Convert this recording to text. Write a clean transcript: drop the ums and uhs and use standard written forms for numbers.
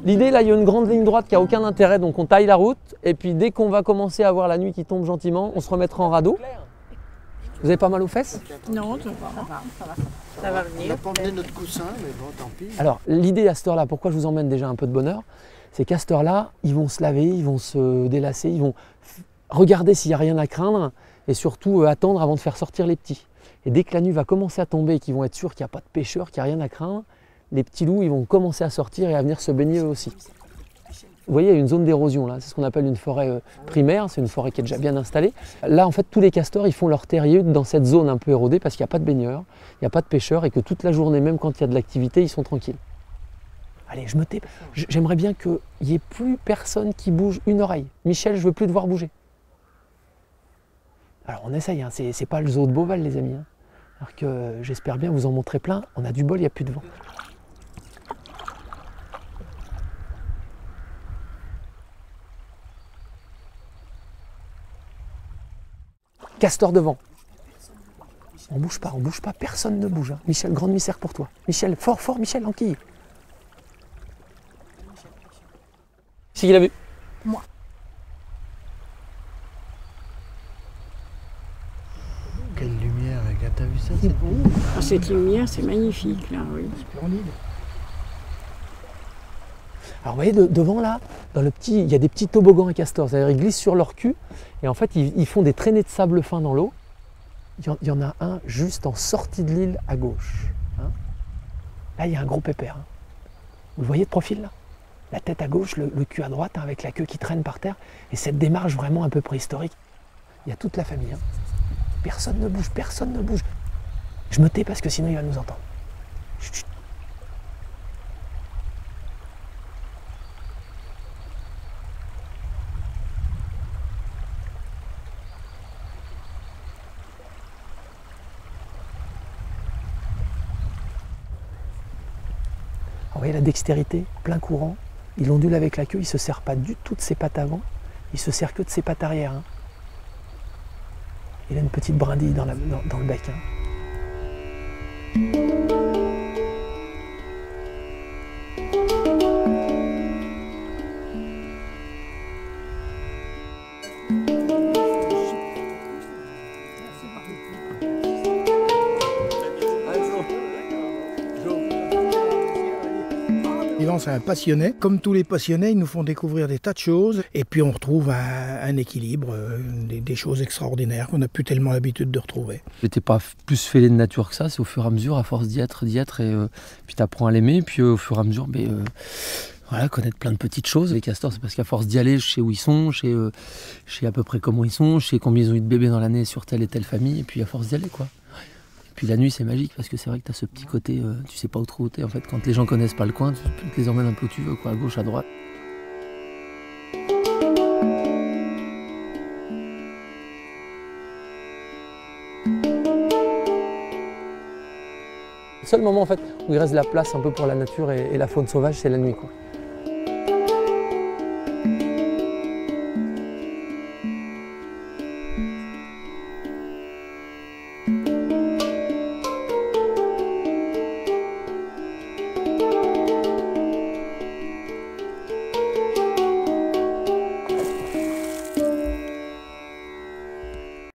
L'idée, là, il y a une grande ligne droite qui n'a aucun intérêt, donc on taille la route. Et puis dès qu'on va commencer à voir la nuit qui tombe gentiment, on se remettra en radeau. Vous avez pas mal aux fesses? Non, ça va venir. On n'a pas emmené notre coussin, mais bon, tant pis. Alors, l'idée à cette heure-là, pourquoi je vous emmène déjà un peu de bonheur, c'est qu'à cette heure-là, ils vont se laver, ils vont se délasser, ils vont regarder s'il n'y a rien à craindre et surtout attendre avant de faire sortir les petits. Et dès que la nuit va commencer à tomber et qu'ils vont être sûrs qu'il n'y a pas de pêcheurs, qu'il n'y a rien à craindre, les petits loups ils vont commencer à sortir et à venir se baigner eux aussi. Vous voyez, il y a une zone d'érosion là, c'est ce qu'on appelle une forêt primaire, c'est une forêt qui est déjà bien installée. Là, en fait, tous les castors, ils font leur terrier dans cette zone un peu érodée parce qu'il n'y a pas de baigneurs, il n'y a pas de pêcheurs et que toute la journée, même quand il y a de l'activité, ils sont tranquilles. Allez, je me tais. J'aimerais bien qu'il n'y ait plus personne qui bouge une oreille. Michel, je veux plus te voir bouger. Alors, on essaye, hein. C'est pas le zoo de Beauval, les amis. Hein. Alors que j'espère bien vous en montrer plein. On a du bol, il n'y a plus de vent. Castor devant. On bouge pas, personne ne bouge. Hein. Michel, grande misère pour toi. Michel, fort, fort, Michel, anquille. C'est qui l'a vu? Moi. Quelle lumière, regarde, t'as vu ça? C'est beau. Ah, cette lumière, c'est magnifique, là, oui. Splendide. Alors vous voyez, devant là, il y a des petits toboggans à castors, c'est-à-dire ils glissent sur leur cul et en fait ils font des traînées de sable fin dans l'eau. Il y en a un juste en sortie de l'île à gauche. Hein. Là il y a un gros pépère. Hein. Vous le voyez de profil là? La tête à gauche, le cul à droite, hein, avec la queue qui traîne par terre et cette démarche vraiment un peu préhistorique. Il y a toute la famille. Hein. Personne ne bouge, personne ne bouge. Je me tais parce que sinon il va nous entendre. Chut, chut. Vous voyez la dextérité, plein courant, il ondule avec la queue, il ne se sert pas du tout de ses pattes avant, il se sert que de ses pattes arrière. Hein. Il a une petite brindille dans le bec. Hein. Dylan, c'est un passionné. Comme tous les passionnés, ils nous font découvrir des tas de choses. Et puis on retrouve un équilibre, des choses extraordinaires qu'on n'a plus tellement l'habitude de retrouver. J'étais pas plus fêlé de nature que ça, c'est au fur et à mesure, à force d'y être, et puis tu apprends à l'aimer, puis au fur et à mesure, voilà, connaître plein de petites choses. Les castors, c'est parce qu'à force d'y aller, je sais où ils sont, je sais à peu près comment ils sont, je sais combien ils ont eu de bébés dans l'année sur telle et telle famille, et puis à force d'y aller, quoi. Puis la nuit c'est magique parce que c'est vrai que tu as ce petit côté, tu sais pas où t'es en fait. Quand les gens connaissent pas le coin, tu te les emmènes un peu où tu veux, quoi, à gauche, à droite. Le seul moment en fait où il reste de la place un peu pour la nature et la faune sauvage, c'est la nuit, quoi.